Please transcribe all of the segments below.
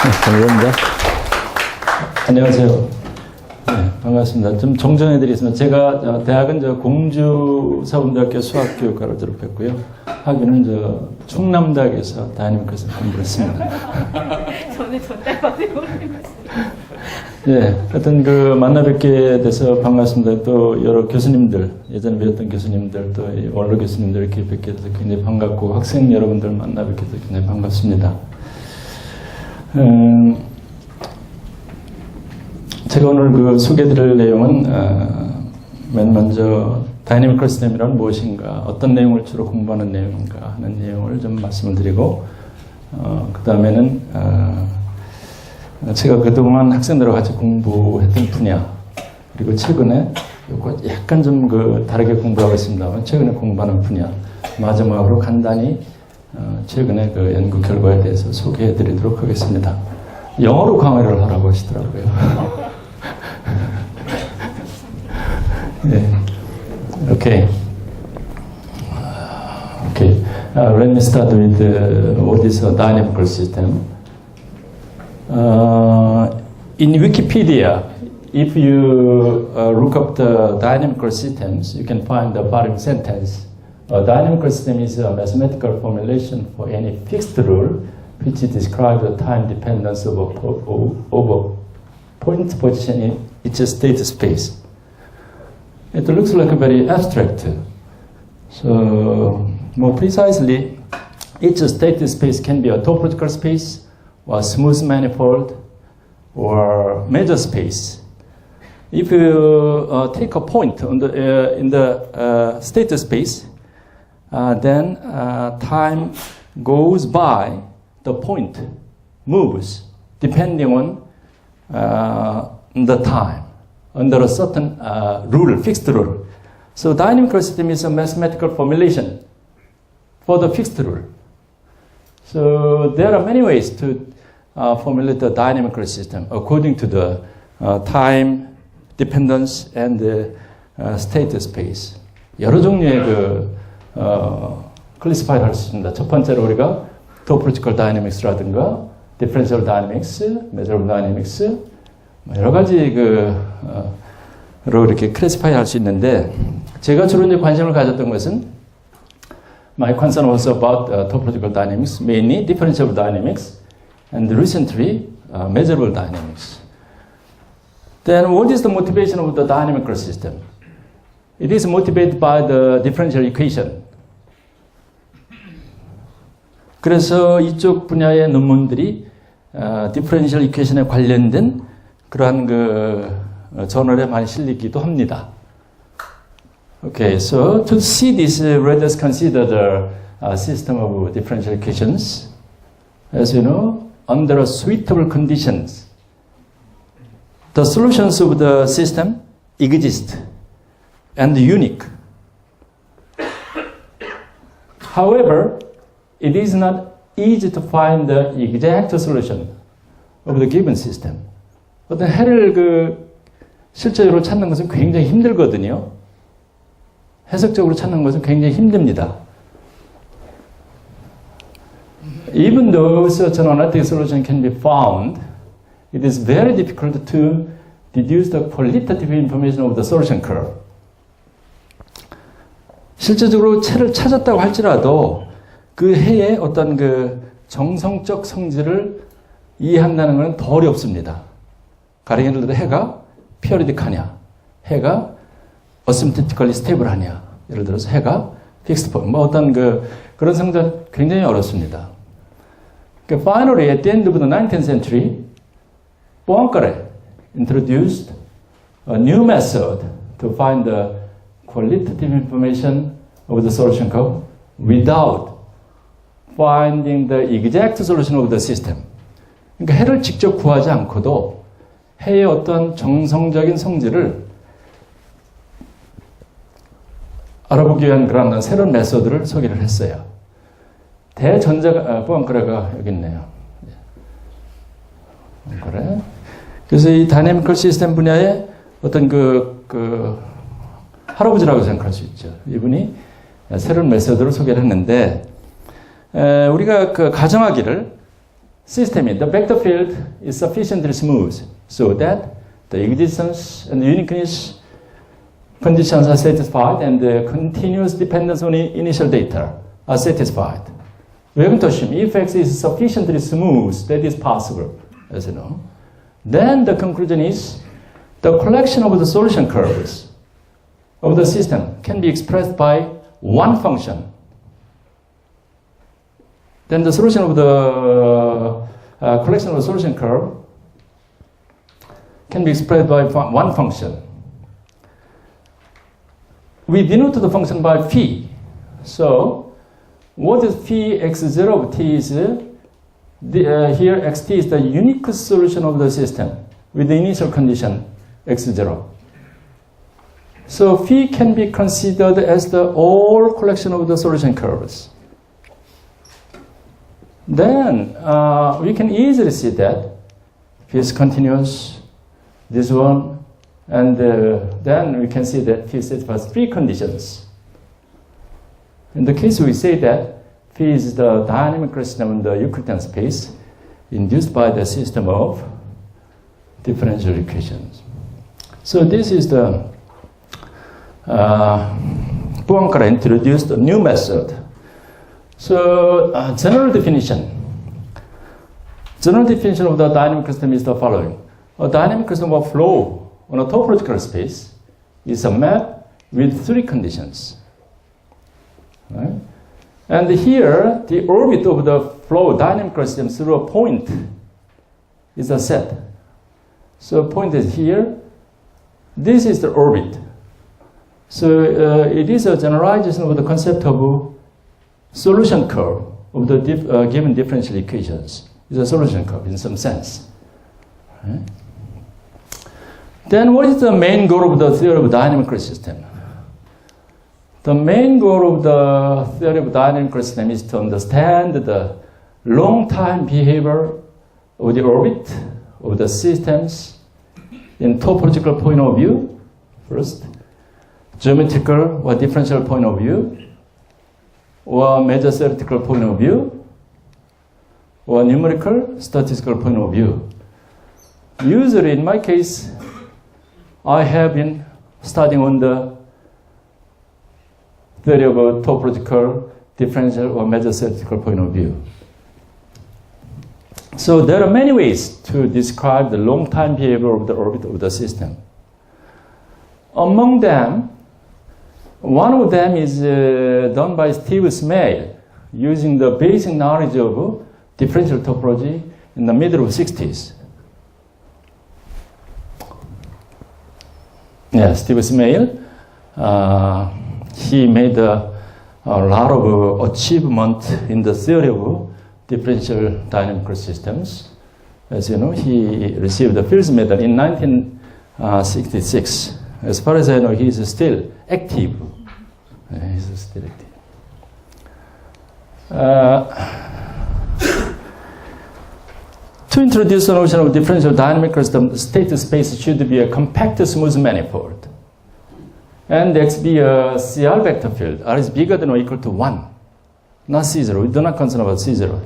감사합니다. 안녕하세요. 네, 반갑습니다. 좀 정정해드리겠습니다. 제가 대학은 공주사범대학교 수학교육과를 졸업했고요. 학위는 충남대학에서 다이내믹크에서 공부를 했습니다. 저는 저때 받고 예, 하여튼 만나 뵙게 돼서 반갑습니다. 또 여러 교수님들, 예전에 뵈었던 교수님들, 또 원로 교수님들 이렇게 뵙게 돼서 굉장히 반갑고 학생 여러분들 만나 뵙게 돼서 굉장히 반갑습니다. 제가 오늘 소개해드릴 내용은 맨 먼저 다이내믹 시스템이란 무엇인가, 어떤 내용을 주로 공부하는 내용인가 하는 내용을 좀 말씀을 드리고 그 다음에는 제가 그동안 학생들과 같이 공부했던 분야, 그리고 최근에 약간 좀 다르게 공부하고 있습니다만 최근에 공부하는 분야, 마지막으로 간단히 최근에 연구 결과에 대해서 소개해 드리도록 하겠습니다. 영어로 강의를 하라고 하시더라고요. 네. Okay. Okay. Let me start with what is a dynamical system. In Wikipedia, if you look up the dynamical systems, you can find the following sentence. A dynamical system is a mathematical formulation for any fixed rule which describes the time dependence of a point position in its state space. It looks like a very abstract. So, more precisely, each state space can be a topological space, or smooth manifold, or measure space. If you take a point on in the state space, then time goes by, the point moves depending on the time under a certain rule, fixed rule. So dynamic system is a mathematical formulation for the fixed rule. So there are many ways to formulate the dynamical system according to the time dependence and the state space. 여러 종류의 클래시파이를 할 수 있습니다. 첫 번째로 우리가 topological dynamics라든가 differential dynamics, measurable dynamics, 여러 가지 로 이렇게 클래시파이 할 수 있는데, 제가 주로 이제 관심을 가졌던 것은 my concern was about topological dynamics, mainly differential dynamics, and recently measurable dynamics. Then what is the motivation of the dynamical system? It is motivated by the differential equation. 그래서 이쪽 분야의 논문들이 differential equation에 관련된 그러한 저널에 많이 실리기도 합니다. Okay, so to see this, let us consider the system of differential equations. As you know, under suitable conditions, the solutions of the system exist and unique. However, it is not easy to find the exact solution of the given system. 어떤 해를 실제로 찾는 것은 굉장히 힘들거든요. 해석적으로 찾는 것은 굉장히 힘듭니다. Even though such an analytic solution can be found, it is very difficult to deduce the qualitative information of the solution curve. 실제적으로 채를 찾았다고 할지라도 그 해의 어떤 정성적 성질을 이해한다는 것은 더 어렵습니다. 가령 예를 들어 해가 피어리딕하냐, 해가 asymptotically stable하냐, 예를 들어서 해가 fixed point, 어떤 그런 성질은 굉장히 어렵습니다. Finally, at the end of the 19th century, Poincaré introduced a new method to find the qualitative information of the solution curve without finding the exact solution of the system. 그러니까 해를 직접 구하지 않고도 해의 어떤 정성적인 성질을 알아보기 위한 그런 새로운 메소드를 소개를 했어요. 포앙카레가 여기 있네요. 포앙카레. 그래서 이 다이내미컬 시스템 분야의 어떤 할아버지라고 생각할 수 있죠. 이분이 새로운 메소드를 소개를 했는데, 우리가 가정하기를 system, the vector field is sufficiently smooth so that the existence and uniqueness conditions are satisfied and the continuous dependence on initial data are satisfied. We're going to assume if X is sufficiently smooth, that is possible, as you know. Then the conclusion is the collection of the solution curves of the system can be expressed by one function. Then the solution of the collection of the solution curve can be expressed by one function. We denote the function by phi. So, what is phi x0 of t is, here xt is the unique solution of the system with the initial condition x0. So, phi can be considered as the all collection of the solution curves. Then, we can easily see that phi is continuous, this one, and then we can see that phi satisfies three conditions. In the case we say that phi is the dynamic system in the Euclidean space induced by the system of differential equations. So this is the Poincare introduced a new method. So general definition of the dynamic system is the following. A dynamic system of flow on a topological space is a map with three conditions. Right? And here, the orbit of the flow dynamic system through a point is a set. So point is here. This is the orbit. So it is a generalization of the concept of solution curve of the given differential equations. It's a solution curve in some sense. Right? Then what is the main goal of the theory of dynamical system? The main goal of the theory of dynamical system is to understand the long-time behavior of the orbit of the systems in topological point of view, first, geometrical or differential point of view, or major theoretical point of view, or numerical statistical point of view. Usually, in my case, I have been studying on the theory of a topological, differential, or major theoretical point of view. So there are many ways to describe the long-time behavior of the orbit of the system. Among them, one of them is done by Steve Smale using the basic knowledge of differential topology in the middle of the 60s. Yeah, Steve Smale, he made a lot of achievement in the theory of differential dynamical systems. As you know, he received the Fields Medal in 1966. As far as I know, he is still active. He's still active. To introduce the notion of differential dynamical system, the state space should be a compact smooth manifold. And X be a CR vector field. R is bigger than or equal to 1. Not C0. We do not concern about C0.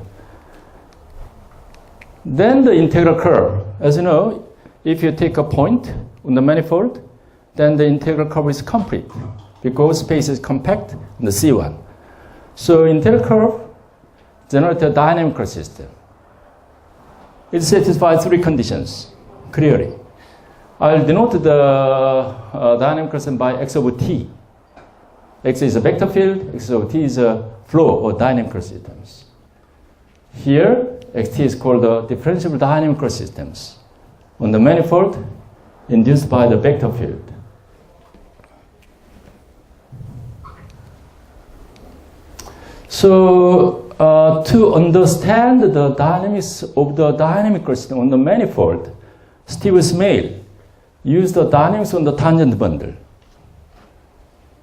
Then the integral curve. As you know, if you take a point on the manifold, then the integral curve is complete because space is compact in the C1. So integral curve generates a dynamical system. It satisfies three conditions clearly. I'll denote the dynamic system by x over t. X is a vector field, x over t is a flow or dynamical systems. Here, xt is called the differentiable dynamical systems on the manifold induced by the vector field. So, to understand the dynamics of the dynamical system on the manifold, Steve Smale used the dynamics on the tangent bundle,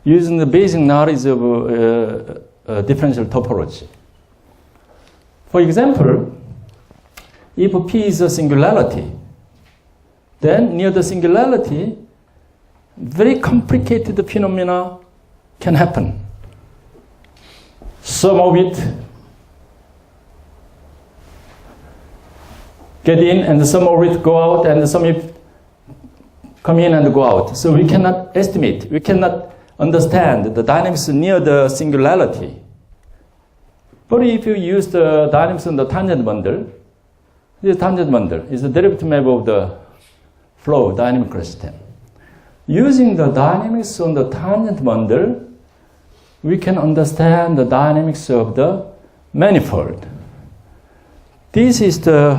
using the basic knowledge of differential topology. For example, if P is a singularity, then near the singularity, very complicated phenomena can happen. Some of it get in and some orbit go out and some come in and go out. So we cannot estimate, we cannot understand the dynamics near the singularity. But if you use the dynamics on the tangent bundle, this tangent bundle is the derivative map of the flow dynamical system. Using the dynamics on the tangent bundle, we can understand the dynamics of the manifold. This is the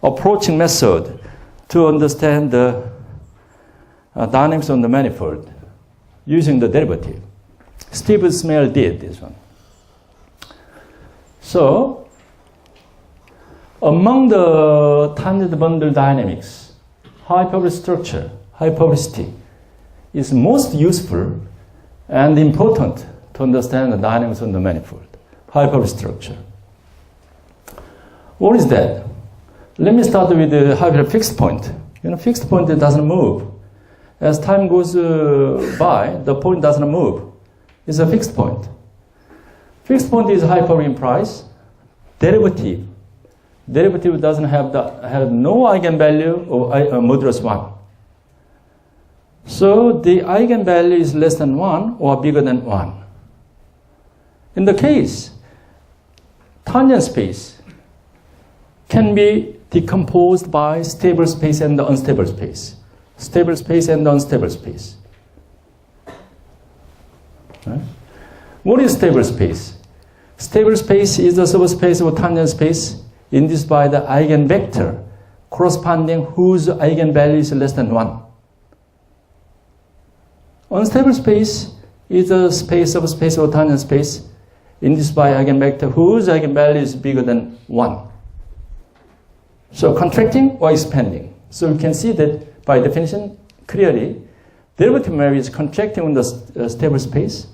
approaching method to understand the dynamics on the manifold using the derivative. Steve Smale did this one. So, among the tangent bundle dynamics, hyperbolic structure, hyperbolicity, is most useful and important to understand the dynamics on the manifold. Hyperbolic structure. What is that? Let me start with the hyperbolic fixed point. Fixed point doesn't move. As time goes by, the point doesn't move. It's a fixed point. Fixed point is hyperbolic in price. Derivative. Derivative doesn't have no eigenvalue of modulus 1. So the eigenvalue is less than 1 or bigger than 1. In the case, tangent space can be decomposed by stable space and unstable space. Stable space and unstable space. Right? What is stable space? Stable space is the subspace of tangent space induced by the eigenvector corresponding whose eigenvalue is less than 1. Unstable space is the space of tangent space induced by eigenvector whose eigenvalue is bigger than 1. So contracting or expanding. So you can see that by definition clearly, derivative map is contracting on the stable space.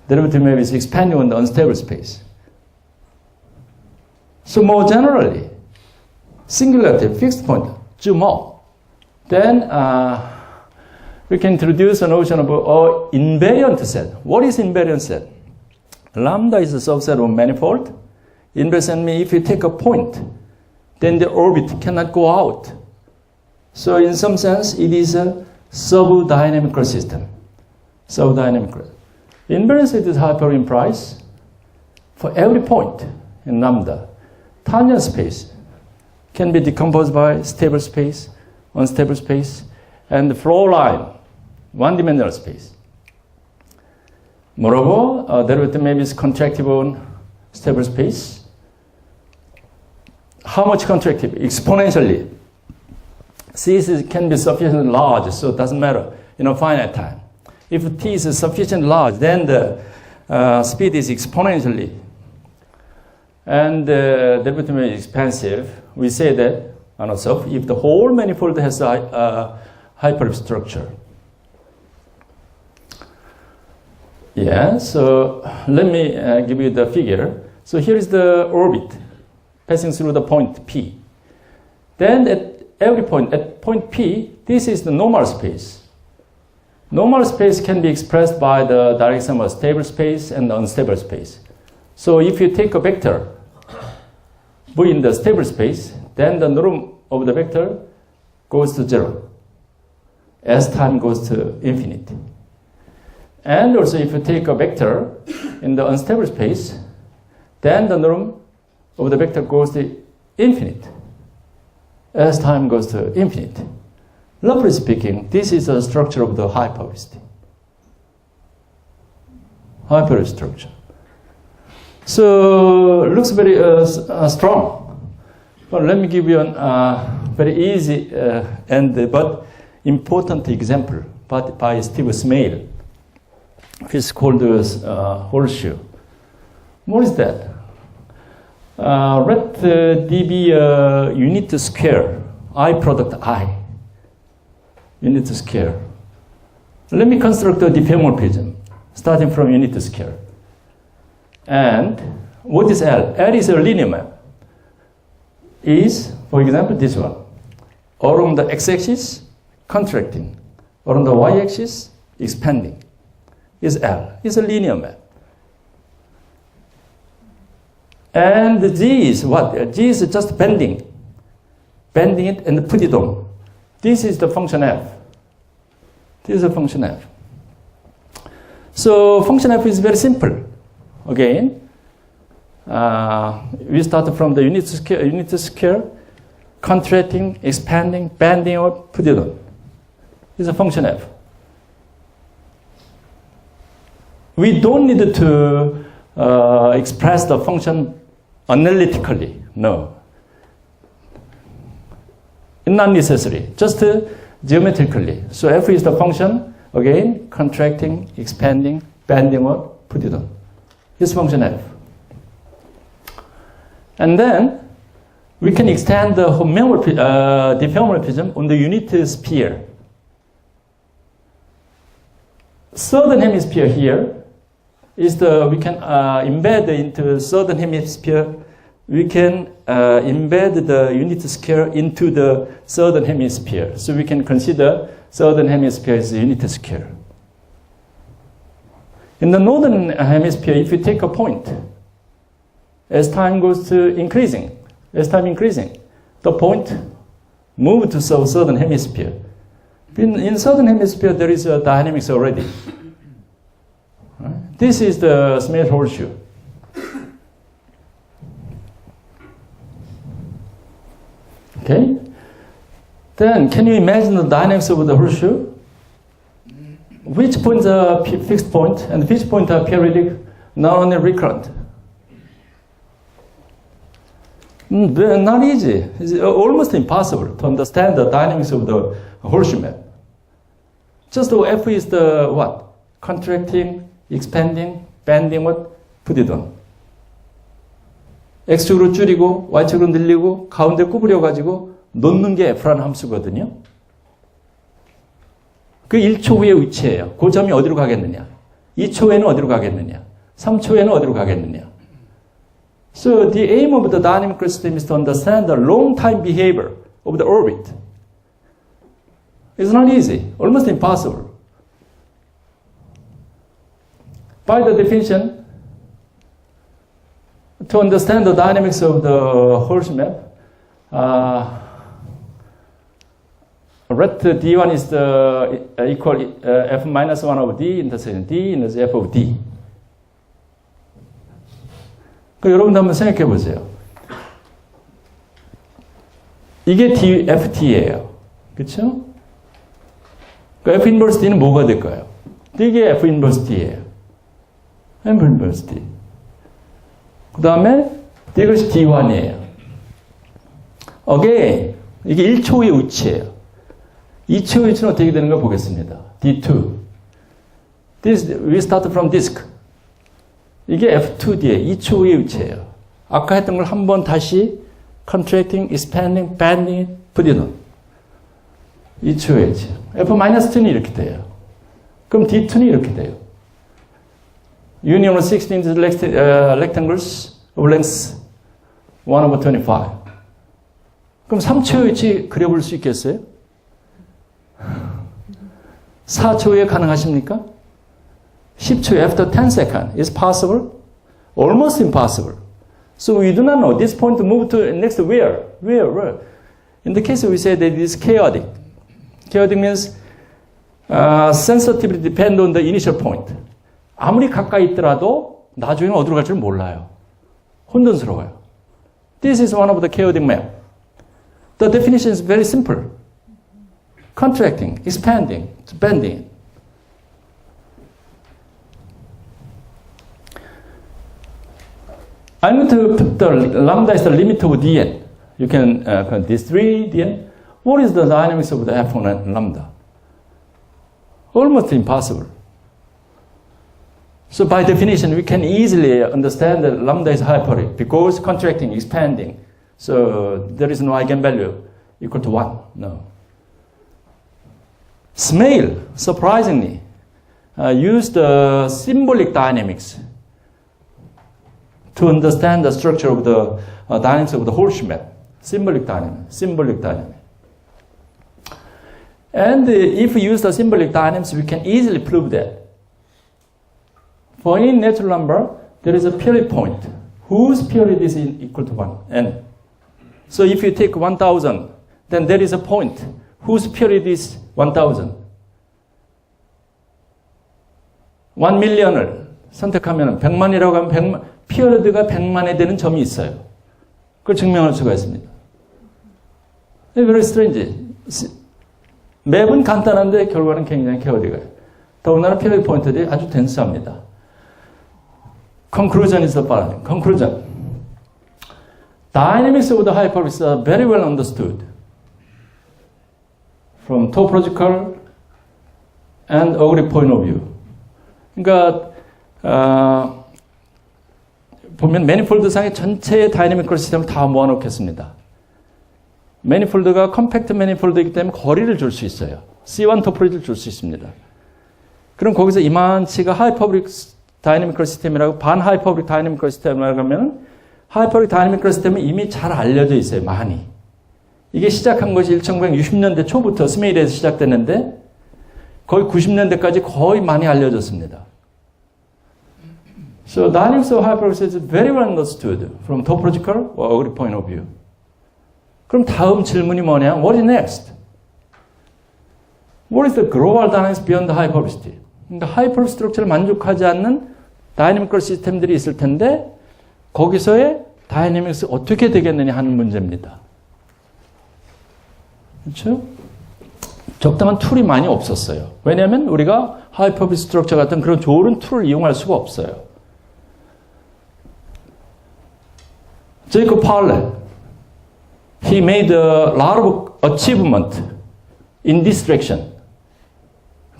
Derivative map is expanding on the unstable space. So more generally, singularity, fixed point, zoom up. Then we can introduce a notion of invariant set. What is invariant set? Lambda is a subset of manifold. Invariant set means if you take a point, then the orbit cannot go out. So in some sense, it is a subdynamical system. Subdynamical. Invariant set is hyperbolic in price for every point in lambda. Tangent space can be decomposed by stable space, unstable space, and the flow line, one-dimensional space. Moreover, derivative map is contractive on stable space. How much contractive? Exponentially. C can be sufficiently large, so it doesn't matter in a finite time. If t is sufficiently large, then the speed is exponentially. And the derivative map is expansive. We say that also if the whole manifold has a hyperbolic structure. Yeah, so let me give you the figure. So here is the orbit passing through the point P. Then at every point, at point P, this is the normal space. Normal space can be expressed by the direction of stable space and unstable space. So if you take a vector V in the stable space, then the norm of the vector goes to 0 as time goes to infinity. And also if you take a vector in the unstable space, then the norm of the vector goes to infinite as time goes to infinite. Roughly speaking, this is the structure of the hyperbolicity. Hyperbolic structure. So it looks very strong. But let me give you a very easy but important example by Steve Smale. It's called horseshoe. What is that? Let D be a unit square, I product I. Unit square. Let me construct a diffeomorphism starting from unit square. And what is L? L is a linear map. Is, for example, this one. Along the x-axis, contracting. Along the y-axis, expanding. Is L. It's a linear map. And G is what? G is just bending. Bending it and put it on. This is the function f. This is a function f. So function f is very simple. Again, we start from the unit square, contracting, expanding, bending out, put it on. This is a function f. We don't need to express the function analytically. No. It's not necessary. Just geometrically. So f is the function, again, contracting, expanding, bending out, put it on. This function f. And then we can extend the diffeomorphism on the unit sphere. Southern hemisphere here is we can embed into southern hemisphere. We can embed the unit square into the southern hemisphere. So we can consider southern hemisphere as a unit square. In the northern hemisphere, if you take a point, as time goes to increasing, the point move to southern hemisphere. In southern hemisphere, there is a dynamics already. Right? This is the Smith horseshoe. Okay? Then, can you imagine the dynamics of the horseshoe? Which points are fixed point and which points are periodic, not only recurrent? Not easy. It's almost impossible to understand the dynamics of the horseshoe map. Just f is the what? Contracting, expanding, bending, what? put it on. x축으로 줄이고 y축으로 늘리고 가운데 구부려가지고 놓는 게 f라는 함수거든요. 그 1초 후에 위치예요. 그 점이 어디로 가겠느냐? 2초에는 어디로 가겠느냐? 3초에는 어디로 가겠느냐? So the aim of the dynamical system is to understand the long time behavior of the orbit. It's not easy, almost impossible. By the definition, to understand the dynamics of the horseshoe map, let D1 is the equal f minus 1 of D intersection D in f of D. 여러분도 한번 생각해 보세요. 이게 FT예요. 그렇죠? F 인버스 D는 뭐가 될까요? 이게 F 인버스 D예요. F 인버스 D. 그 다음에 이것이 D1이에요. Again, 이게 1초의 위치예요. 2초의 위치는 어떻게 되는 가 보겠습니다. D2. We start from disk. 이게 F2D의 2초의 위치예요. 아까 했던 걸 한 번 다시 contracting, expanding, bending, put it on. 2초의 위치. F-2는 이렇게 돼요. 그럼 D2는 이렇게 돼요. Union of 16 rectangles of length 1/25. 그럼 3초의 위치 그려볼 수 있겠어요? 4초에 가능하십니까? 10초 after 10 seconds is possible? Almost impossible. So we do not know. This point move to next where? Where? In the case we say that it is chaotic. Chaotic means sensitivity depend on the initial point. 아무리 가까이 있더라도 나중에 어디로 갈지 몰라요. 혼돈스러워요. This is one of the chaotic map. The definition is very simple. Contracting, expanding, bending. I'm going to put the lambda is the limit of dn. You can this 3 dn. What is the dynamics of the f1 and lambda? Almost impossible. So by definition, we can easily understand that lambda is hyperbolic because contracting, expanding. So there is no eigenvalue equal to 1. No. Smale, surprisingly, used the symbolic dynamics to understand the structure of the dynamics of the horseshoe map. Symbolic dynamic. And if we use the symbolic dynamics, we can easily prove that. For any natural number, there is a period point whose period is equal to 1, n. So if you take 1000, then there is a point whose period is 1000. 1million을 선택하면 100만이라고 하면 100만, 피어리드가 100만에 되는 점이 있어요. 그걸 증명할 수가 있습니다. Very strange. 맵은 간단한데 결과는 굉장히 케어리가요. 더군다나 피어리드 포인트들이 아주 덴스합니다. Conclusion is the following. Conclusion. Dynamics of the hyperbolics are very well understood from topological and algebraic point of view. 그러니까 보면 매니폴드상의 전체의 다이내미컬 시스템을 다 모아놓겠습니다. 매니폴드가 컴팩트 매니폴드이기 때문에 거리를 줄 수 있어요. C1 토포로지를 줄 수 있습니다. 그럼 거기서 이만치가 하이퍼블릭 다이내미컬 시스템이라고 반 하이퍼블릭 다이내미컬 시스템이라고 하면 하이퍼블릭 다이내미컬 시스템은 이미 잘 알려져 있어요. 많이. 이게 시작한 것이 1960년대 초부터 스메일에서 시작됐는데 거의 90년대까지 거의 많이 알려졌습니다. So dynamics of hyperbolics is very well understood from topological or algebraic point of view. 그럼 다음 질문이 뭐냐? What is next? What is the global dynamics beyond the hyperbolicity? 그러니까 하이퍼볼 스트럭처를 만족하지 않는 다이내미컬 시스템들이 있을 텐데 거기서의 다이내믹스 어떻게 되겠느냐 하는 문제입니다. 그렇죠? 적당한 툴이 많이 없었어요. 왜냐하면 우리가 하이퍼볼 스트럭처 같은 그런 좋은 툴을 이용할 수가 없어요. 제이콥 파울렛, he made a lot of achievement in this direction.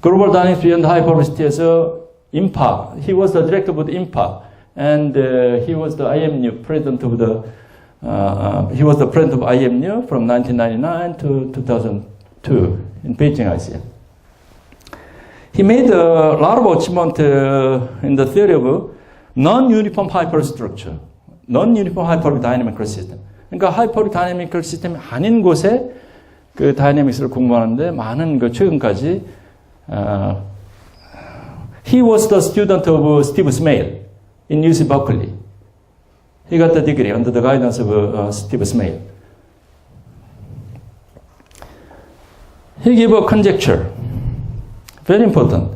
Global Dynamics Beyond Hyperbolicity IMPA. He was the director of the IMPA, and he was the IMU president of the. He was the president of IMU from 1999 to 2002 in Beijing, I see. He made a lot of achievement in the theory of non-uniform hyperstructure, non-uniform hyperdynamical system. 그러니까 하이퍼릭 다이내미컬 시스템이 아닌 곳에 그 다이내믹스를 공부하는데 많은 그 최근까지 He was the student of Steve Smale in UC Berkeley. He got the degree under the guidance of Steve Smale. He gave a conjecture. Very important.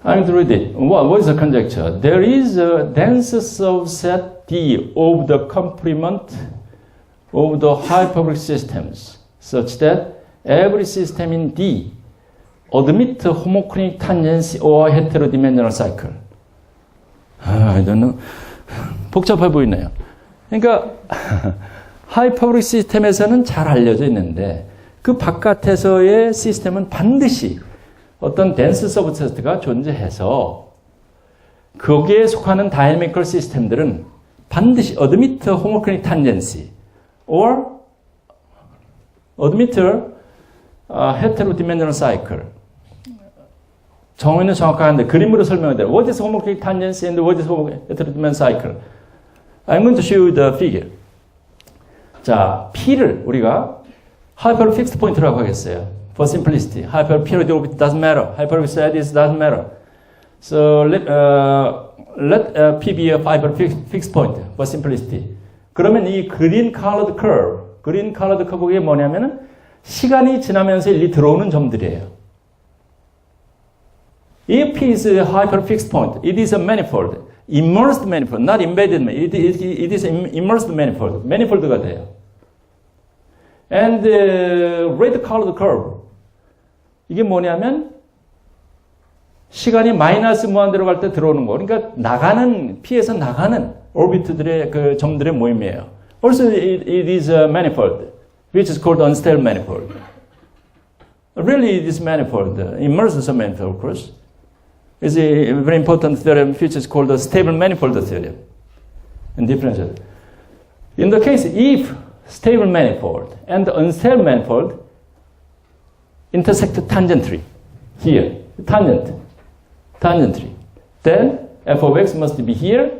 I'm going to read it. What is the conjecture? There is a dense subset D of the complement of the hyperbolic systems, such that every system in D admit homoclinic tangency or heterodimensional cycle. I don't know. 복잡해 보이네요. 그러니까 하이퍼블릭 시스템에서는 잘 알려져 있는데 그 바깥에서의 시스템은 반드시 어떤 덴스 서브세트가 존재해서 거기에 속하는 다이내미컬 시스템들은 반드시 admit homoclinic tangency or admit heterodimensional cycle. 정의는 정확한데 그림으로 설명해야 돼요. What is homoclinic tangency and what is heterodimensional cycle? I'm going to show you the figure. 자, P를 우리가 hyper fixed point라고 하겠어요. For simplicity, hyper period orbit doesn't matter. Hyper radius doesn't matter. So let P be a hyper fixed point for simplicity. 그러면 이 green colored curve가 뭐냐면은 시간이 지나면서 일리 들어오는 점들이에요. If P is a hyper fixed point, it is a manifold, immersed manifold, not embedded manifold. It is immersed manifold. manifold가 돼요. And the red colored curve. 이게 뭐냐면 시간이 마이너스 무한대로 갈 때 들어오는 거. 그러니까 나가는 P에서 나가는 오비트들의 그 점들의 모임이에요. Also, it is a manifold, which is called unstable manifold. Really, it is manifold, immersed manifold, of course. It's a very important theorem, which is called the stable manifold theorem and differential. In the case, if stable manifold and unstable manifold intersect tangentially here, tangentially, then f of x must be here,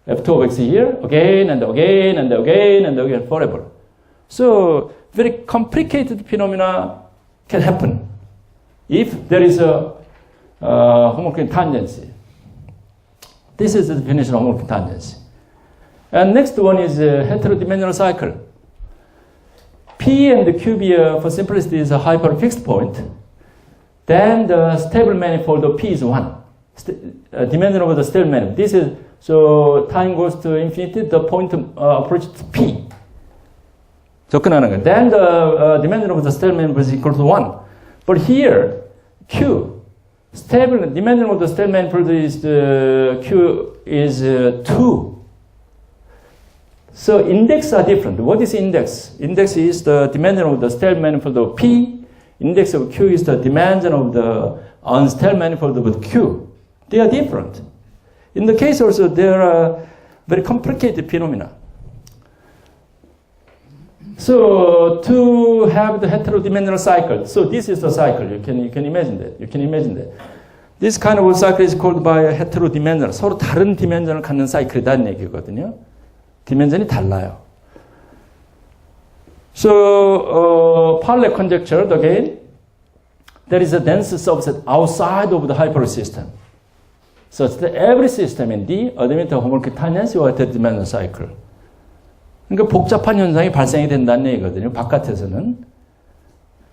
f2 of x here, again and again and again and again forever. So very complicated phenomena can happen if there is a homoclinic tangency. This is the definition of homoclinic tangency. And next one is a heterodimensional cycle. P and QB for simplicity is a hyperfixed point. Then the stable manifold of P is 1. Dimension of the stable manifold. This is, so time goes to infinity, the point approaches to P. 접근하는 거예요. Then the dimension of the stable manifold is equal to 1. But here, Q, stable, dimension of the stable manifold is, Q is 2. So index are different. What is index? Index is the dimension of the stable manifold of P. Index of Q is the dimension of the unstable manifold of Q. They are different. In the case also, there are very complicated phenomena. So to have the heterodimensional cycle, so this is the cycle. You can imagine that. You can imagine that. This kind of cycle is called by a heterodimensional. 서로 다른 디멘전을 갖는 사이클이라는 얘기거든요. 디멘전이 달라요. So Pauli conjectured again, there is a dense subset outside of the Hyperbola system, such that every system in D admit a homologic tangential heterodimensional cycle. 그러니까 복잡한 현상이 발생이 된다는 얘기거든요. 바깥에서는.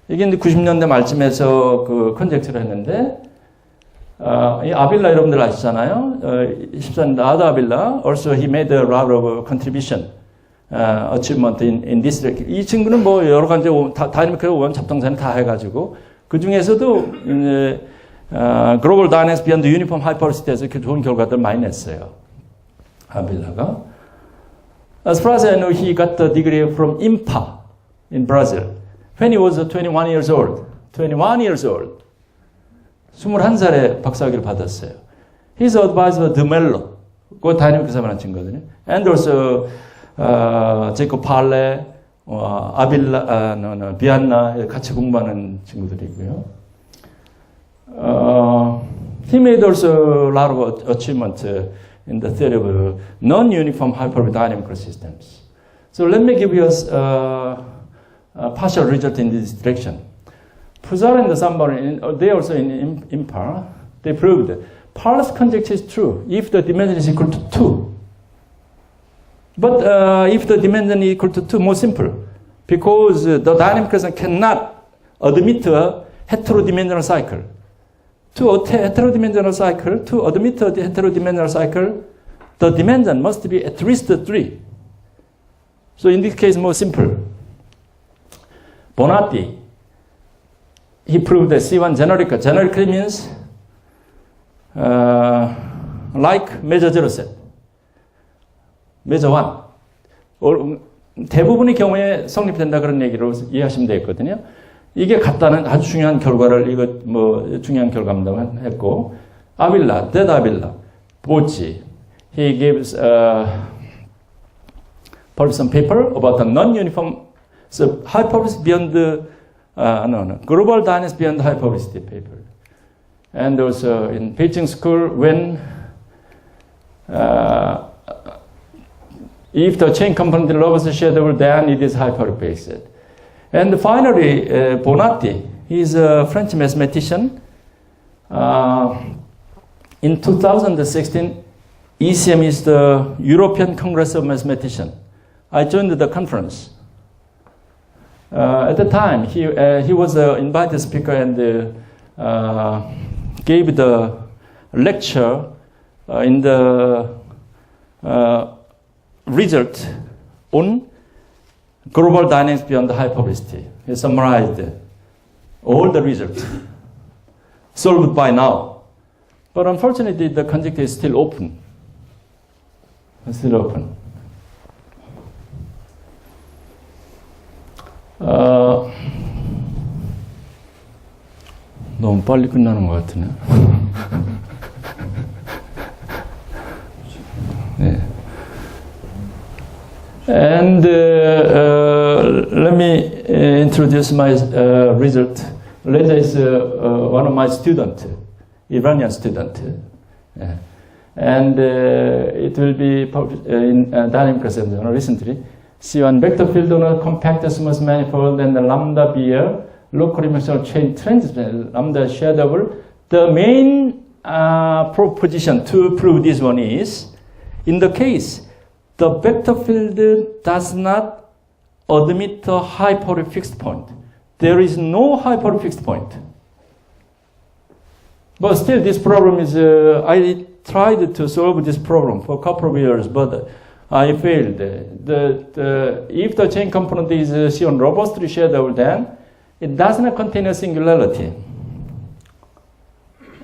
이게 이제 90년대 말쯤에서 그 컨젝처를 했는데, 이 아빌라 여러분들 아시잖아요. 14년 아다 아빌라, also he made a lot of contribution, achievement in this. 이 친구는 뭐 여러 가지 다이내믹 원 잡동사는 다 해가지고 그 중에서도 global dynamics beyond the uniform hyperbolic에서 이렇게 좋은 결과들 많이 냈어요. 아빌라가. As far as I know, he got the degree from IMPA in Brazil when he was 21 years old. 21 years old. 21살에 박사학위를 받았어요. His advisor, De Mello. 그거 다이내믹에서 만난 친구거든요. And also, 제이콥 팔레, 아빌라, 비안나 같이 공부하는 친구들이고요. He made also a lot of achievement in the theory of non-uniform hyperbolic systems. So let me give you a partial result in this direction. Puzar and Sambar, they also in IMPA, they proved Pauli's conjecture is true if the dimension is equal to 2. But if the dimension is equal to 2, more simple. Because the dynamic equation cannot admit a heterodimensional cycle. To a heterodimensional cycle, to admit a heterodimensional cycle, the dimension must be at least 3. So in this case, more simple. Bonatti, he proved that C1 generic. Generic means like measure zero set, measure 1. 대부분의 경우에 성립된다 그런 얘기로 이해하시면 되겠거든요. 이게 같다는 아주 중요한 결과를 이거 뭐 중요한 결과입니다 했고, 아빌라, 데다빌라, 보치, he gives published some paper about the non-uniform, so hyperbolicity beyond the global dynamics beyond the hyperbolicity paper, and also in Beijing school when if the chain component lowers the shadow, then it is hyperbolic. And finally, Bonatti, he's a French mathematician. In 2016, ECM is the European Congress of Mathematicians. I joined the conference. At the time, he was an invited speaker and gave the lecture in the result on global dynamics beyond the hyperbolicity. He summarized all the results solved by now. But unfortunately, the conjecture is still open. It's still open. 너무 빨리 끝나는 것 같으네. 네. And let me introduce my result. Reza is one of my students, Iranian student. Yeah. And it will be published in Dynamic Journal recently. C1 vector field on a compact smooth manifold and the lambda beer local dimensional chain transition lambda shadowable. The main proposition to prove this one is, in the case the vector field does not admit a high-power fixed point. There is no high-power fixed point. But still, this problem is, I tried to solve this problem for a couple of years, but I failed. If the chain component is shown robustly shadowed, then it does not contain a singularity.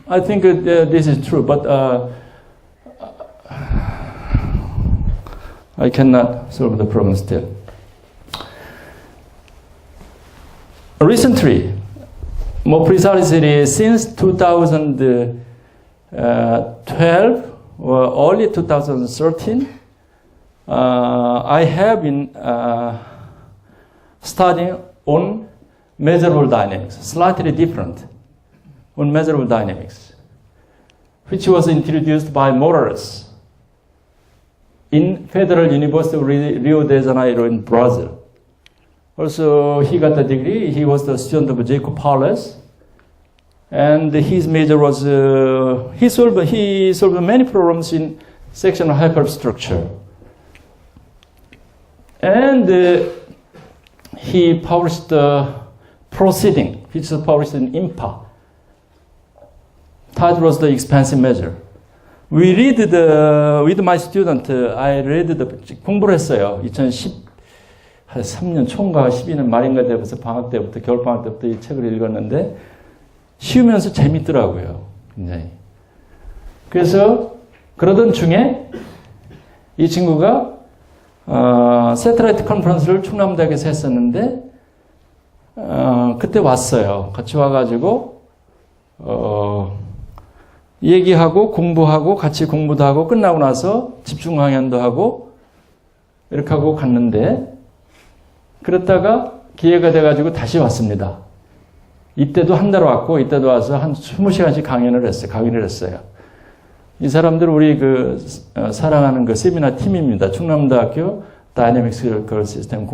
I think this is true, but I cannot solve the problem still. Recently, more precisely since 2012 or early 2013, I have been studying on measurable dynamics, slightly different on measurable dynamics, which was introduced by Morales in Federal University of Rio de Janeiro in Brazil. Also, he got the degree. He was the student of Jacob Paules, and his major was he solved many problems in sectional hyperstructure, and he published the proceeding, which was published in IMPA. Title was the expansive measure. We read with my student, I read 공부를 했어요. 2013년 초인가 12년 말인가 되면서 방학 때부터, 겨울방학 때부터 이 책을 읽었는데, 쉬우면서 재밌더라고요. 굉장히. 그래서 그러던 중에 이 친구가, 세틀라이트 컨퍼런스를 충남대학에서 했었는데, 그때 왔어요. 같이 와가지고, 얘기하고 공부하고 같이 공부도 하고 끝나고 나서 집중 강연도 하고 이렇게 하고 갔는데 그랬다가 기회가 돼가지고 다시 왔습니다. 이때도 한 달 왔고 이때도 와서 한 20시간씩 강연을 했어요. 이 사람들 우리 사랑하는 세미나 팀입니다. 충남대학교 다이내믹스 걸 시스템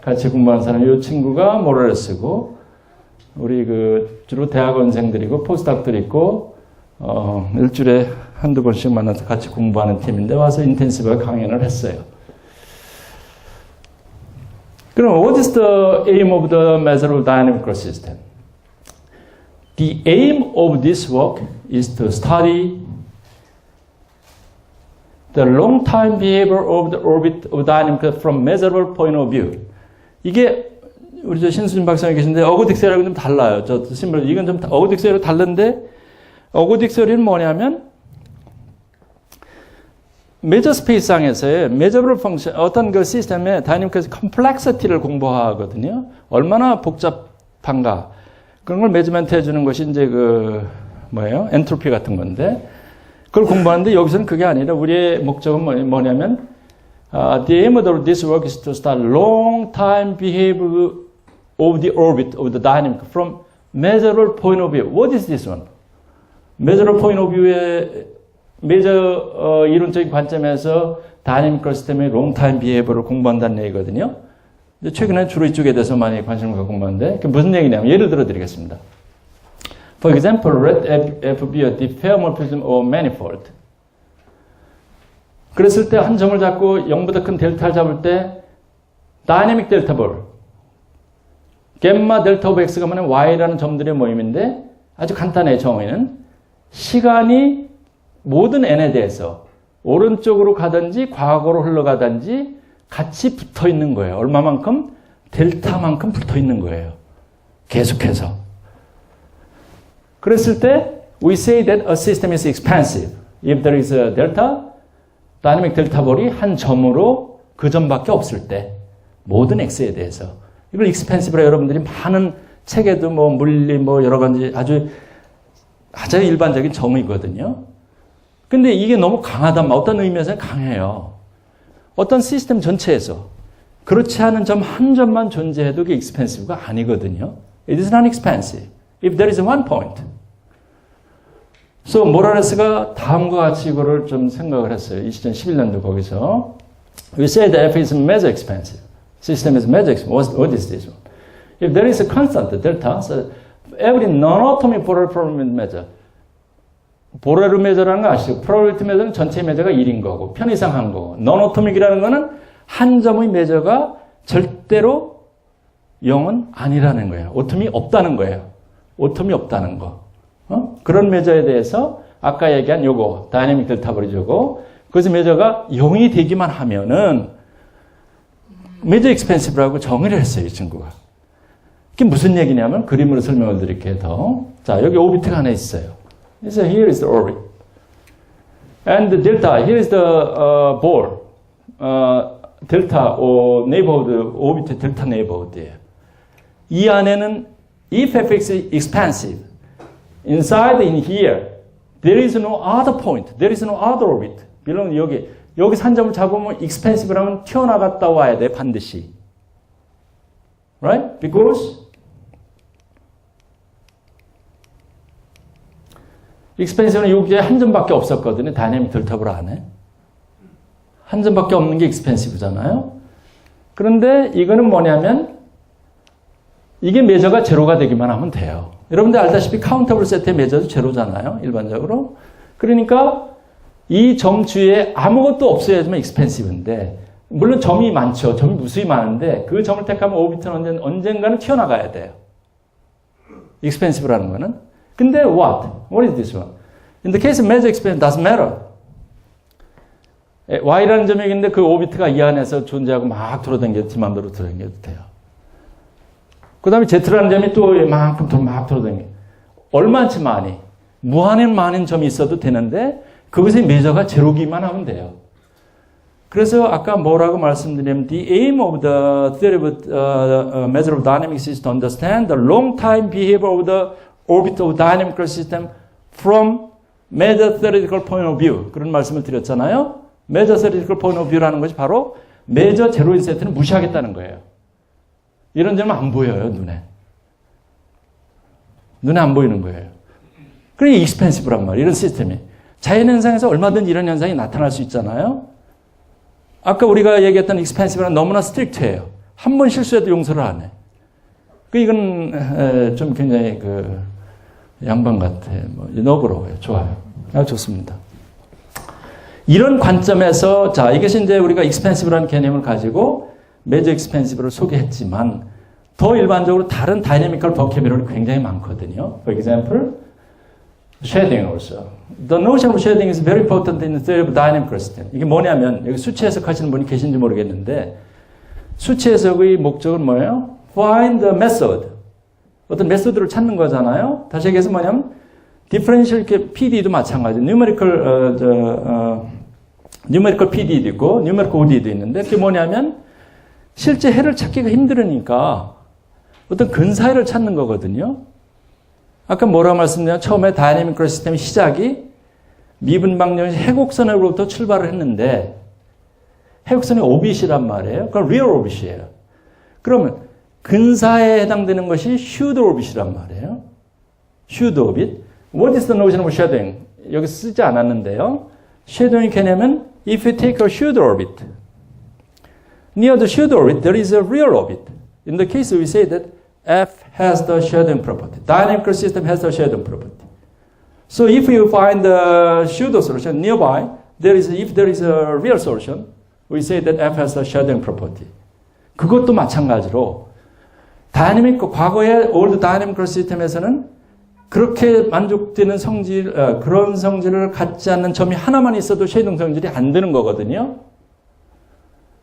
같이 공부하는 사람, 이 친구가 모랄레스고 우리 주로 대학원생들이고 포스닥들이 있고 일주일에 한두 번씩 만나서 같이 공부하는 팀인데 와서 인텐시브하게 강연을 했어요. 그럼 what is the aim of the measurable dynamical system? The aim of this work is to study the long time behavior of the orbit of dynamics from measurable point of view. 이게 우리 신수진 박사님 계신데 어거딕셀하고 좀 달라요. 이건 좀 어거딕셀하고 다른데 어거딕셀은 뭐냐면 메저 스페이스상에서의 measurable function, 어떤 시스템의 다이내믹 컴플렉시티를 공부하거든요. 얼마나 복잡한가. 그런 걸 매지먼트 해주는 것이 이제 엔트로피 같은 건데, 그걸 공부하는데 여기서는 그게 아니라 우리의 목적은 뭐냐면, the aim of this work is to study long time behavior of the orbit of the dynamic from measurable point of view. What is this one? measurable point of view의 메저 이론적인 관점에서 다이내믹 시스템의 long time behavior를 공부한다는 얘기거든요. 최근에 주로 이쪽에 대해서 많이 관심을 갖고 공부하는데, 그게 무슨 얘기냐면 예를 들어 드리겠습니다. For example, let F be a diffeomorphism of manifold. 그랬을 때 한 점을 잡고 0보다 큰 델타를 잡을 때 다이내믹 델타 볼, 겜마 델타 오브 x가 뭐냐면 y라는 점들의 모임인데 아주 간단해요. 정의는 시간이 모든 n에 대해서 오른쪽으로 가든지 과거로 흘러가든지 같이 붙어 있는 거예요. 얼마만큼? 델타만큼 붙어 있는 거예요. 계속해서. 그랬을 때 we say that a system is expansive. If there is a delta, 다이내믹 델타 볼이 한 점으로 그 점밖에 없을 때 모든 x에 대해서. 이걸 expansive라 여러분들이 많은 책에도 물리 여러 가지 아주 일반적인 정의거든요. 근데 이게 너무 강하단 말, 어떤 의미에서는 강해요. 어떤 시스템 전체에서 그렇지 않은 점 한 점만 존재해도 그게 expansive가 아니거든요. It is not expansive if there is one point. So 모랄레스가 다음과 같이 이거를 좀 생각을 했어요. 2011년도 거기서. We say that F is measure expansive. System is measure expansive. What is this one? If there is a constant delta, so every non-atomic Borel problem is measure. 보레르 메저라는 거 아시죠? 프로베빌티 메저는 전체 메저가 1인 거고 편의상한 거고 non-atomic이라는 거는 한 점의 메저가 절대로 0은 아니라는 거예요. 오톰이 없다는 거예요. 오톰이 없다는 거. 그런 메저에 대해서 아까 얘기한 요거 다이내믹 델타 브리즈고 그래서 메저가 0이 되기만 하면은 메저 익스펜시브라고 정의를 했어요. 이 친구가. 그게 무슨 얘기냐면 그림으로 설명을 드릴게요. 더. 자, 여기 오비트가 하나 있어요. 그래서 here is the orbit. And the delta, here is the ball. delta or neighborhood, orbit delta neighborhood예요. 이 안에는 if fx is expansive, inside in here, there is no other point, there is no other orbit. 물론 여기 한 점을 잡으면 expansive라면 튀어나갔다 와야 돼, 반드시. Right? Because expansive는 여기에 한 점밖에 없었거든요. 다이내믹 델타블 안에. 한 점밖에 없는 게 expansive잖아요. 그런데 이거는 뭐냐면 이게 메저가 제로가 되기만 하면 돼요. 여러분들 알다시피 카운터블 세트의 메저도 제로잖아요. 일반적으로. 그러니까 이 점 주위에 아무것도 없어야지만 expansive인데 물론 점이 많죠. 점이 무수히 많은데 그 점을 택하면 오비트는 언젠가는 튀어나가야 돼요. expansive라는 거는. 근데 what? What is this one? In the case of measure expansion, doesn't matter. y라는 점이 있는데 그 오비트가 이 안에서 존재하고 막 돌아다녀도 지 맘대로 돌아다녀도 돼요. 그 다음에 z라는 점이 또 이만큼 막 돌아다녀요. 얼마치 많이. 무한한 많은 점이 있어도 되는데 그것의 메저가 제로기만 하면 돼요. 그래서 아까 뭐라고 말씀드리면 the aim of the theory of measure of dynamics is to understand the long time behavior of the orbit of dynamical system from measure theoretical point of view. 그런 말씀을 드렸잖아요. measure theoretical point of view라는 것이 바로 measure 제로인 세트는 무시하겠다는 거예요. 이런 점은 안 보여요, 눈에. 눈에 안 보이는 거예요. 그게 expansive란 말이에요, 이런 시스템이. 자연현상에서 얼마든지 이런 현상이 나타날 수 있잖아요. 아까 우리가 얘기했던 expansive는 너무나 strict해요. 한 번 실수해도 용서를 안 해. 이건 좀 굉장히 양반 같아. 너그러워요. 좋아요. 좋습니다. 이런 관점에서 자 이것이 이제 우리가 expansive라는 개념을 가지고 measure expansive를 소개했지만 더 일반적으로 다른 dynamical vocabulary가 굉장히 많거든요. For example, shading also. The notion of shading is very important in the theory of dynamical system. 이게 뭐냐면 여기 수치 해석하시는 분이 계신지 모르겠는데 수치 해석의 목적은 뭐예요? Find the method. 어떤 메소드를 찾는 거잖아요. 다시 얘기해서 뭐냐면 differential PD도 마찬가지. numerical PD도 있고 numerical OD도 있는데 그게 뭐냐면 실제 해를 찾기가 힘들으니까 어떤 근사해를 찾는 거거든요. 아까 뭐라고 말씀드렸냐면 처음에 다이내믹 시스템의 시작이 미분방정식 해곡선으로부터 출발을 했는데 해곡선이 오빗이란 말이에요. 그건 real orbit이에요. 그러면 근사에 해당되는 것이 should orbit이란 말이에요. should orbit. What is the notion of shadowing? 여기 쓰지 않았는데요. shadowing 개념은 if you take a should orbit, near the should orbit there is a real orbit. In the case we say that F has the shadowing property. Dynamical system has the shadowing property. So if you find the pseudo solution nearby, if there is a real solution, we say that F has the shadowing property. 그것도 마찬가지로 과거의 old dynamical system에서는 그렇게 만족되는 그런 성질을 갖지 않는 점이 하나만 있어도 쉐이딩 성질이 안 되는 거거든요.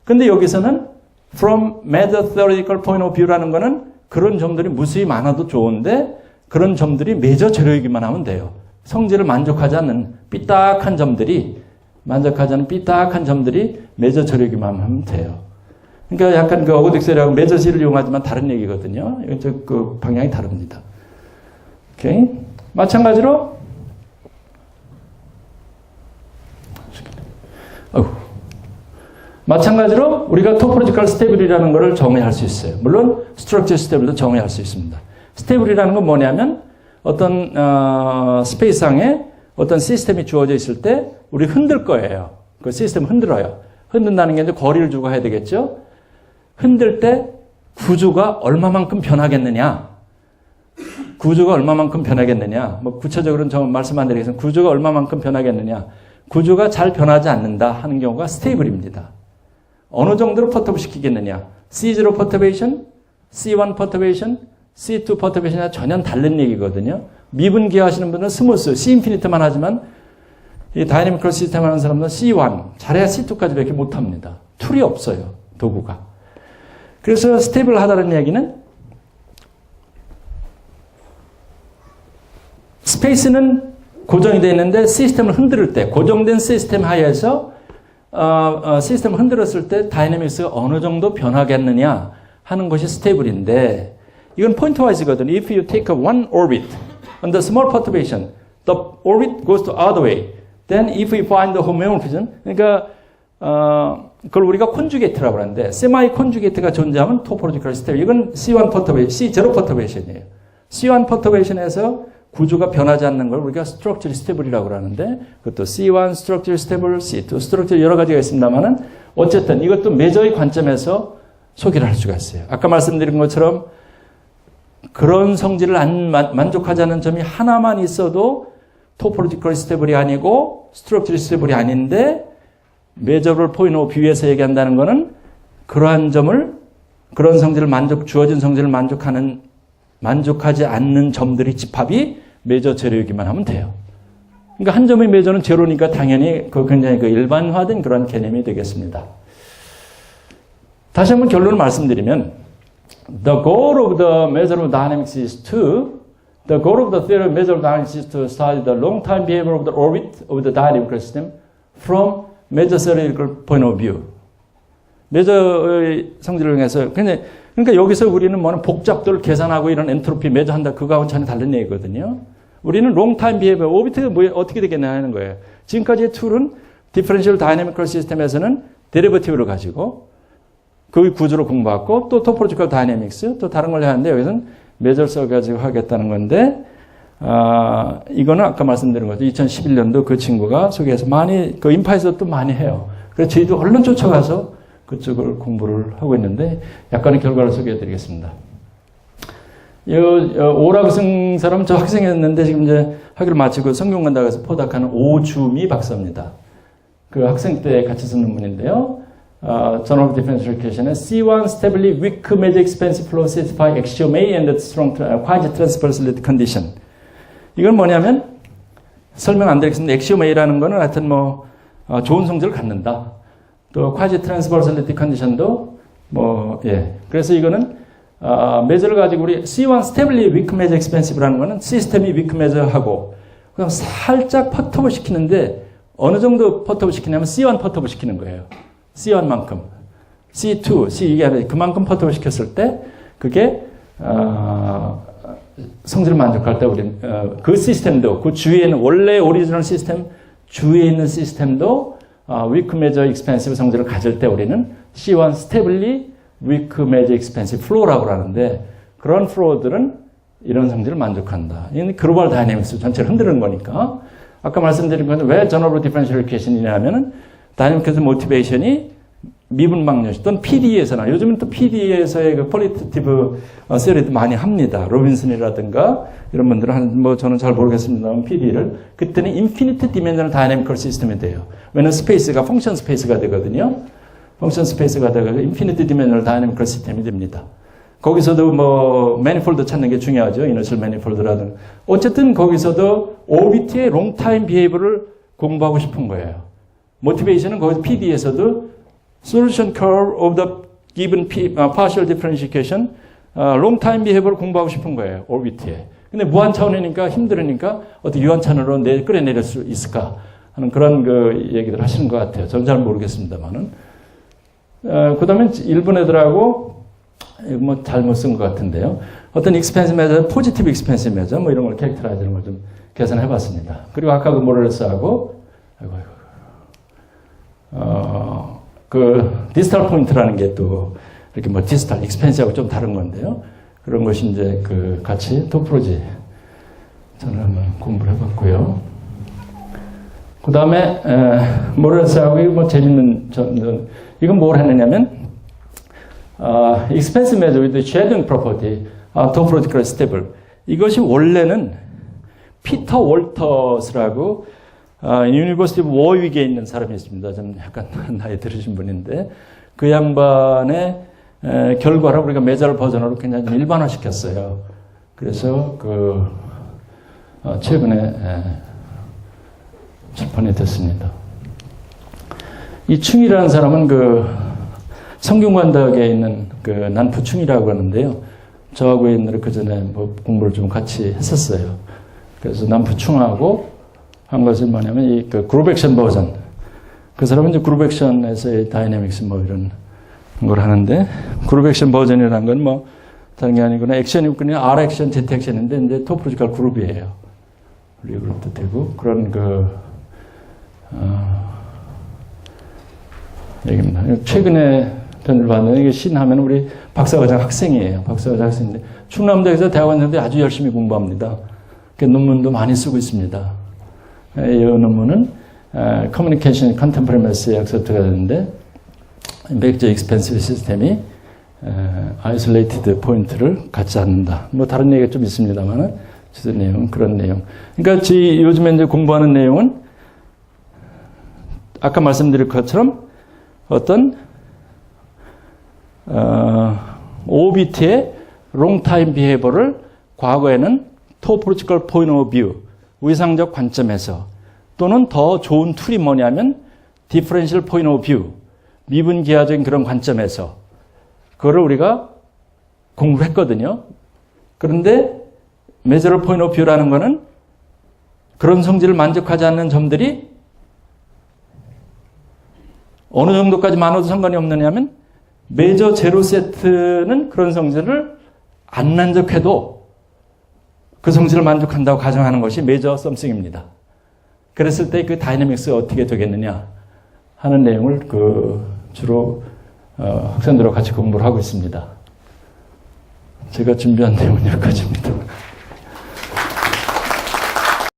근데 여기서는 from measure theoretical point of view라는 거는 그런 점들이 무수히 많아도 좋은데 그런 점들이 메저 제로이기만 하면 돼요. 성질을 만족하지 않는 삐딱한 점들이 메저 제로이기만 하면 돼요. 그러니까 약간 어거딕셀이라고 메저시를 이용하지만 다른 얘기거든요. 그 방향이 다릅니다. 오케이. 마찬가지로 우리가 토포로지컬 스테이블이라는 것을 정의할 수 있어요. 물론 스트럭처 스테이블도 정의할 수 있습니다. 스테이블이라는 건 뭐냐면 어떤 스페이스상에 어떤 시스템이 주어져 있을 때 우리 흔들 거예요. 그 시스템을 흔들어요. 흔든다는 게 이제 거리를 주고 해야 되겠죠. 흔들 때 구조가 얼마만큼 변하겠느냐. 구조가 얼마만큼 변하겠느냐. 뭐 구체적으로는 저 말씀 안 드리겠습니다. 구조가 얼마만큼 변하겠느냐. 구조가 잘 변하지 않는다 하는 경우가 스테이블입니다. 어느 정도로 퍼터블 시키겠느냐. C0 퍼터베이션, C1 퍼터베이션, C2 퍼터베이션이 전혀 다른 얘기거든요. 미분기 하시는 분은 스무스, C 인피니트만 하지만 이 다이내미컬 시스템 하는 사람들은 C1, 잘해야 C2까지 밖에 못합니다. 툴이 없어요. 도구가. 그래서 스테이블 하다는 얘기는 스페이스는 고정이 되어 있는데 시스템을 흔들 때, 고정된 시스템 하에서 시스템을 흔들었을 때 다이내믹스가 어느 정도 변하겠느냐 하는 것이 스테이블인데 이건 포인트 와이즈거든요. If you take a one orbit on the small perturbation, the orbit goes the other way. Then if we find the homeomorphism, 그러니까 그걸 우리가 콘주게이트라고 하는데 세마이 콘주게이트가 존재하면 토포로지컬 스테이블. 이건 C1 퍼터베이션, C0 퍼터베이션이에요. C1 퍼터베이션에서 구조가 변하지 않는 걸 우리가 스트럭처리 스테이블이라고 하는데 그것도 C1 스트럭처리 스테이블, C2 스트럭처리 여러 가지가 있습니다만은 어쨌든 이것도 메저의 관점에서 소개를 할 수가 있어요. 아까 말씀드린 것처럼 그런 성질을 만족하지 않는 점이 하나만 있어도 토포로지컬 스테이블이 아니고 스트럭처리 스테이블이 아닌데 메저블 포인트 오브 뷰에서 얘기한다는 것은 그러한 점을 그런 성질을 주어진 성질을 만족하지 않는 점들이 집합이 메저 제로이기만 하면 돼요. 그러니까 한 점의 메저는 제로니까 당연히 굉장히 일반화된 그런 개념이 되겠습니다. 다시 한번 결론을 말씀드리면 The goal of the measure of dynamics is the goal of the theory of measure of dynamics is to study the long time behavior of the orbit of the dynamical system from measure theoretical point of view. 메저의 성질을 통해서 그러니까 여기서 우리는 뭐는 복잡도를 계산하고 이런 엔트로피 메저한다 그거하고는 전혀 다른 얘기거든요. 우리는 롱타임 비헤비어 오비트가 어떻게 되겠냐 하는 거예요. 지금까지의 툴은 디퍼런셜 다이내미컬 시스템에서는 데리버티브를 가지고 그 구조를 공부하고 또 토포로지컬 다이내믹스 또 다른 걸 하는데 여기서는 메저를 써가지고 하겠다는 건데 이거는 아까 말씀드린 거죠. 2011년도 그 친구가 소개해서 많이 그 인파에서 또 많이 해요. 그래서 저희도 얼른 쫓아가서 그쪽을 공부를 하고 있는데 약간의 결과를 소개해 드리겠습니다. 오라그승 사람은 저 학생이었는데 지금 이제 학위를 마치고 성균관대학에서 포닥하는 오주미 박사입니다. 그 학생 때 같이 쓴 논문인데요. Journal of Differential Equation의 C1 Stably Weak Measure Expansive Flow Satisfy Axiom A and the Strong Quasi-Transversality Condition. 이건 뭐냐면 설명 안 드리겠습니다. Axiom A라는 거는 하여튼 뭐 좋은 성질을 갖는다. 또 Quasi-Transversality Condition도 그래서 이거는 메저를 가지고 우리 C1 Stably Weak Measure Expansive라는 거는 시스템이 weak measure하고 그냥 살짝 퍼터블 시키는데 어느 정도 퍼터블 시키냐면 C1 퍼터블 시키는 거예요. C1만큼. C2, C 이게 그만큼 퍼터블 시켰을 때 그게 성질을 만족할 때 우리 그 시스템도 그 주위에 있는 원래 오리지널 시스템 주위에 있는 시스템도 weak measure expansive 성질을 가질 때 우리는 C1 stably weak measure expansive flow라고 하는데 그런 flow들은 이런 성질을 만족한다. 이건 글로벌 다이내믹스 전체를 흔드는 거니까 아까 말씀드린 건 왜 Journal of Differential Equation이냐 하면은 다이내믹스 모티베이션이 미분방정식 또는 PDE에서나 요즘은 또 PDE에서의 그 퀄리티티브 세리도 많이 합니다. 로빈슨이라든가 이런 분들은 한 저는 잘 모르겠습니다만 PDE를 그때는 인피니트 디멘전al 다이내미컬 시스템이 돼요. 왜냐면 스페이스가 펑션 스페이스가 되거든요. 펑션 스페이스가 되고 인피니트 디멘전al 다이내미컬 시스템이 됩니다. 거기서도 뭐 매니폴드 찾는 게 중요하죠. 이너셜 매니폴드라든가. 어쨌든 거기서도 오비트의 롱타임 비헤이브를 공부하고 싶은 거예요. 모티베이션은 거기서 PD에서도 solution curve of the given partial differential equation long time behavior를 공부하고 싶은 거예요. 오비트에. 근데 무한 차원이니까 힘들으니까 어떻게 유한 차원으로 끌어내릴 수 있을까 하는 그런 그 얘기들 하시는 것 같아요. 저는 잘 모르겠습니다만은. 그 다음에 일본 애들하고 뭐 잘못 쓴 것 같은데요. 어떤 expense measure, positive expense measure 뭐 이런 걸 캐릭터라이즈 하는 걸 좀 계산해 봤습니다. 그리고 아까 그 모럴스하고 그 디지털 포인트라는 게 또 이렇게 뭐 디지털 익스펜스하고 좀 다른 건데요. 그런 것이 이제 그 같이 토프로지 저는 한번 공부를 해봤고요. 그 다음에 모럴스하고 뭐 재밌는 이건 뭘 했느냐면 expense measure with shading property, topological stable. 이것이 원래는 피터 월터스라고 유니버시티 오브 워윅에 있는 사람이 있습니다. 좀 약간 나이 들으신 분인데 그 양반의 결과를 우리가 메절 버전으로 그냥 일반화시켰어요. 그래서 최근에 출판이 됐습니다. 이 충이라는 사람은 성균관대학에 있는 난부충이라고 하는데요. 저하고 옛날에 그 전에 뭐 공부를 좀 같이 했었어요. 그래서 난부충하고 한 것이 뭐냐면 이 그룹 액션 버전. 그 사람은 이제 그룹 액션에서의 다이내믹스 뭐 이런 걸 하는데 그룹 액션 버전이라는 건 뭐 다른 게 아니구나. 액션이 그냥 R 액션, Z 액션인데 이제 토포로지컬 그룹이에요. 리그룹도 되고 그런 얘기입니다. 최근에 편을 봤는데 이게 신하면 우리 박사과정 학생이에요. 박사과정 학생인데 충남대에서 대학원생들이 아주 열심히 공부합니다. 그 논문도 많이 쓰고 있습니다. 이 논문은 Communication Contemporary Mass Accept가 되는데 Vector Expansive 시스템이 Isolated 포인트를 갖지 않는다. 뭐 다른 얘기가 좀 있습니다만 주된 내용은 그런 내용. 그러니까 요즘에 이제 공부하는 내용은 아까 말씀드린 것처럼 어떤 OBT의 롱타임 비헤이버를 과거에는 토포로지컬 포인트 오브 뷰, 위상적 관점에서 또는 더 좋은 툴이 뭐냐면 디퍼런셜 포인트 오브 뷰, 미분기하적인 그런 관점에서 그거를 우리가 공부를 했거든요. 그런데 메저럴 포인트 오브 뷰라는 거는 그런 성질을 만족하지 않는 점들이 어느 정도까지 많아도 상관이 없느냐면 메저 제로 세트는 그런 성질을 안 만족해도 그 성질을 만족한다고 가정하는 것이 메저 썸씽입니다. 그랬을 때 그 다이내믹스가 어떻게 되겠느냐 하는 내용을 주로 학생들과 같이 공부를 하고 있습니다. 제가 준비한 내용은 여기까지입니다.